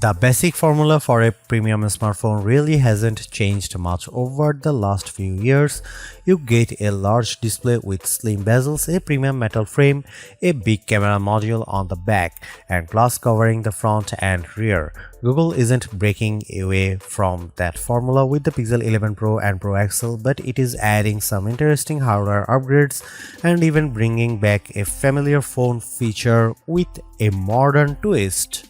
The basic formula for a premium smartphone really hasn't changed much over the last few years. You get a large display with slim bezels, a premium metal frame, a big camera module on the back, and glass covering the front and rear. Google isn't breaking away from that formula with the Pixel 11 Pro and Pro XL, but it is adding some interesting hardware upgrades and even bringing back a familiar phone feature with a modern twist.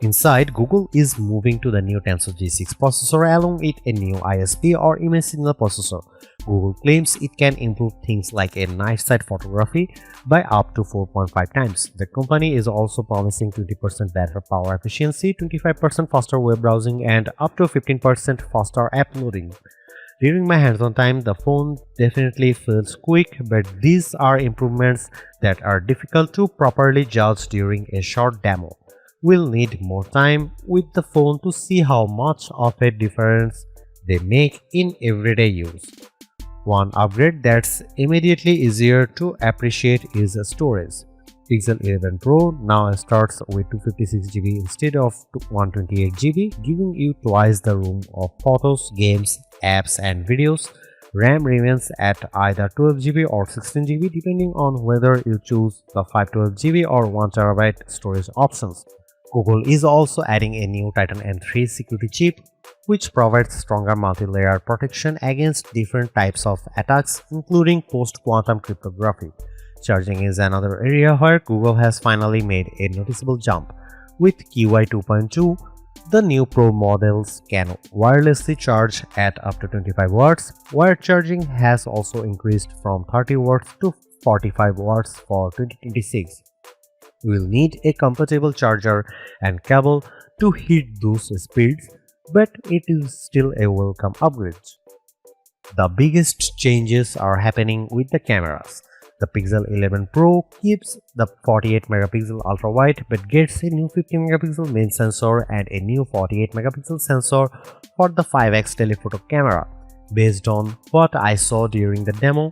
Inside, Google is moving to the new Tensor G6 processor along with a new ISP or image signal processor. Google claims it can improve things like a night side photography by up to 4.5 times. The company is also promising 20% better power efficiency, 25% faster web browsing, and up to 15% faster app loading. During my hands-on time, the phone definitely feels quick, but these are improvements that are difficult to properly judge during a short demo. We'll need more time with the phone to see how much of a difference they make in everyday use. One upgrade that's immediately easier to appreciate is storage. Pixel 11 Pro now starts with 256GB instead of 128GB, giving you twice the room of photos, games, apps, and videos. RAM remains at either 12GB or 16GB depending on whether you choose the 512GB or 1TB storage options. Google is also adding a new Titan N3 security chip, which provides stronger multi-layer protection against different types of attacks, including post-quantum cryptography. Charging is another area where Google has finally made a noticeable jump. With QI 2.2, the new Pro models can wirelessly charge at up to 25 watts, wire charging has also increased from 30 watts to 45 watts for 2026. You will need a compatible charger and cable to hit those speeds, but it is still a welcome upgrade. The biggest changes are happening with the cameras. The Pixel 11 Pro keeps the 48MP ultra-wide but gets a new 50MP main sensor and a new 48MP sensor for the 5x telephoto camera. Based on what I saw during the demo,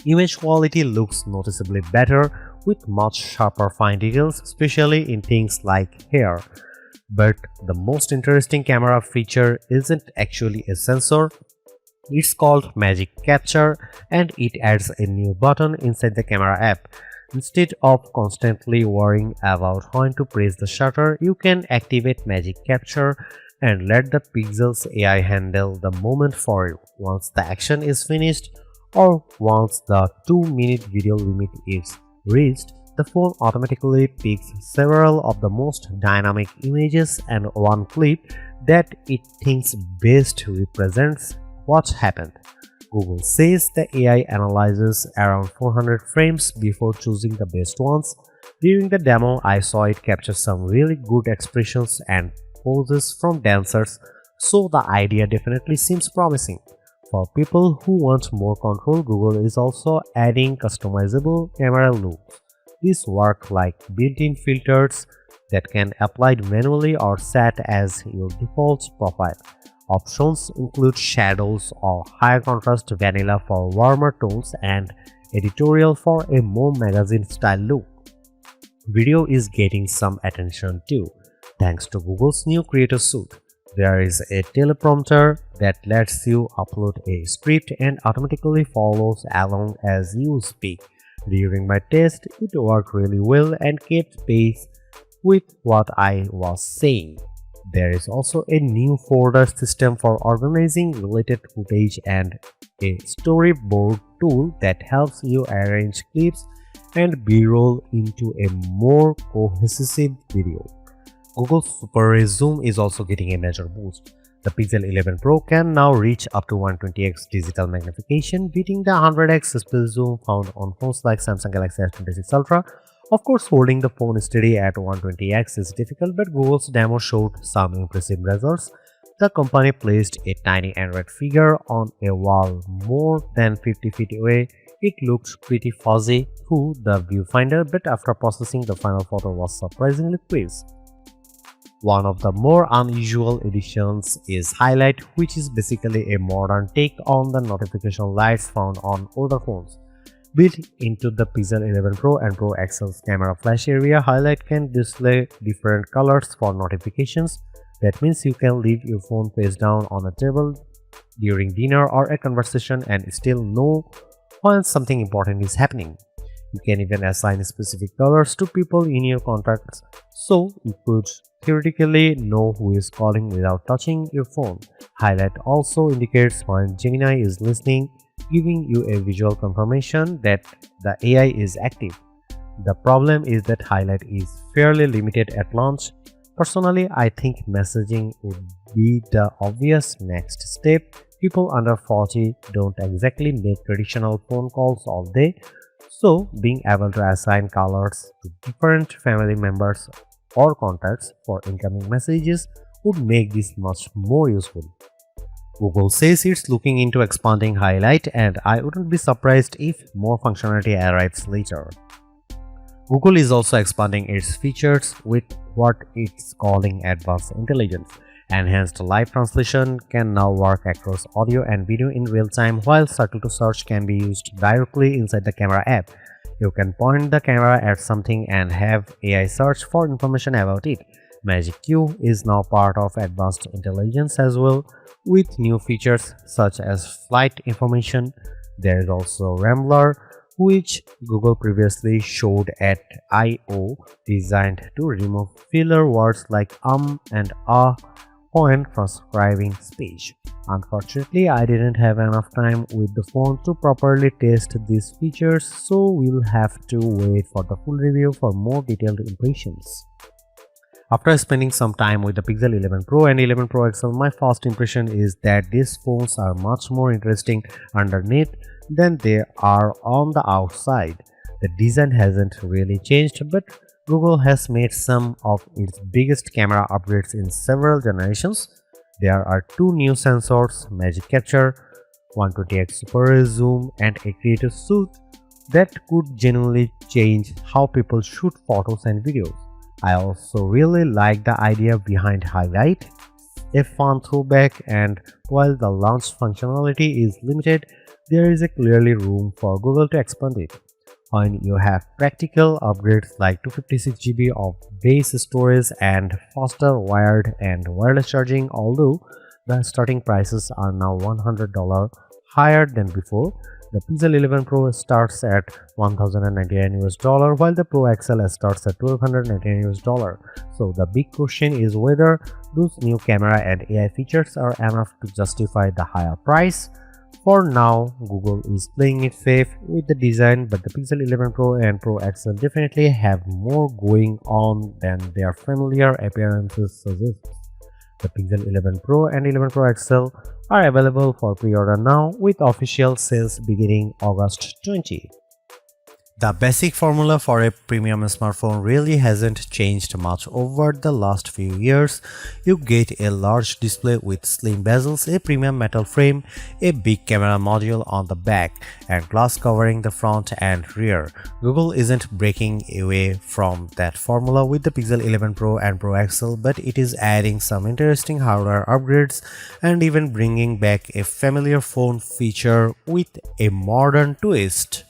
image quality looks noticeably better with much sharper fine details, especially in things like hair. But the most interesting camera feature isn't actually a sensor. It's called Magic Capture, and it adds a new button inside the camera app. Instead of constantly worrying about when to press the shutter, you can activate Magic Capture and let the Pixel's AI handle the moment for you. Once the action is finished, or once the 2-minute video limit is reached, the phone automatically picks several of the most dynamic images and one clip that it thinks best represents what happened. Google says the AI analyzes around 400 frames before choosing the best ones. During the demo, I saw it capture some really good expressions and poses from dancers, so the idea definitely seems promising. For people who want more control, Google is also adding customizable camera looks. These work like built-in filters that can be applied manually or set as your default profile. Options include shadows or higher contrast vanilla for warmer tones and editorial for a more magazine-style look. Video is getting some attention too, thanks to Google's new Creator Suite. There is a teleprompter that lets you upload a script and automatically follows along as you speak. During my test, it worked really well and kept pace with what I was saying. There is also a new folder system for organizing related footage and a storyboard tool that helps you arrange clips and B-roll into a more cohesive video. Google's Super Ray Zoom is also getting a major boost. The Pixel 11 Pro can now reach up to 120x digital magnification, beating the 100x split zoom found on phones like Samsung Galaxy S26 Ultra. Of course, holding the phone steady at 120x is difficult, but Google's demo showed some impressive results. The company placed a tiny Android figure on a wall more than 50 feet away. It looked pretty fuzzy through the viewfinder, but after processing, the final photo was surprisingly crisp. One of the more unusual additions is HiLight, which is basically a modern take on the notification lights found on older phones. Built into the Pixel 11 Pro and Pro XL's camera flash area, HiLight can display different colors for notifications. That means you can leave your phone face down on a table during dinner or a conversation and still know when something important is happening. You can even assign specific colors to people in your contacts, so you could theoretically know who is calling without touching your phone. HiLight also indicates when Gemini is listening, giving you a visual confirmation that the AI is active. The problem is that HiLight is fairly limited at launch. Personally, I think messaging would be the obvious next step. People under 40 don't exactly make traditional phone calls all day, so being able to assign colors to different family members or contacts for incoming messages would make this much more useful. Google says it's looking into expanding HiLight, and I wouldn't be surprised if more functionality arrives later. Google is also expanding its features with what it's calling advanced intelligence. Enhanced live translation can now work across audio and video in real time, while circle to search can be used directly inside the camera app. You can point the camera at something and have AI search for information about it. Magic Q is now part of advanced intelligence as well, with new features such as flight information. There is also Rambler, which Google previously showed at I/O, designed to remove filler words like and when transcribing speech. Unfortunately, I didn't have enough time with the phone to properly test these features, so we'll have to wait for the full review for more detailed impressions. After spending some time with the Pixel 11 Pro and 11 Pro XL, my first impression is that these phones are much more interesting underneath than they are on the outside. The design hasn't really changed, but Google has made some of its biggest camera upgrades in several generations. There are two new sensors, Magic Capture, 120x Super Zoom, and a Creative Suite that could genuinely change how people shoot photos and videos. I also really like the idea behind HiLight, a fun throwback, and while the launch functionality is limited, there is clearly room for Google to expand it. When you have practical upgrades like 256 GB of base storage and faster wired and wireless charging, although the starting prices are now $100 higher than before. The Pixel 11 Pro starts at $1,099 while the Pro XL starts at $1,299. So the big question is whether those new camera and AI features are enough to justify the higher price. For now, Google is playing it safe with the design, but the Pixel 11 Pro and Pro XL definitely have more going on than their familiar appearances suggest. The Pixel 11 Pro and 11 Pro XL are available for pre-order now, with official sales beginning August 20. The basic formula for a premium smartphone really hasn't changed much over the last few years. You get a large display with slim bezels, a premium metal frame, a big camera module on the back, and glass covering the front and rear. Google isn't breaking away from that formula with the Pixel 11 Pro and Pro XL, but it is adding some interesting hardware upgrades and even bringing back a familiar phone feature with a modern twist.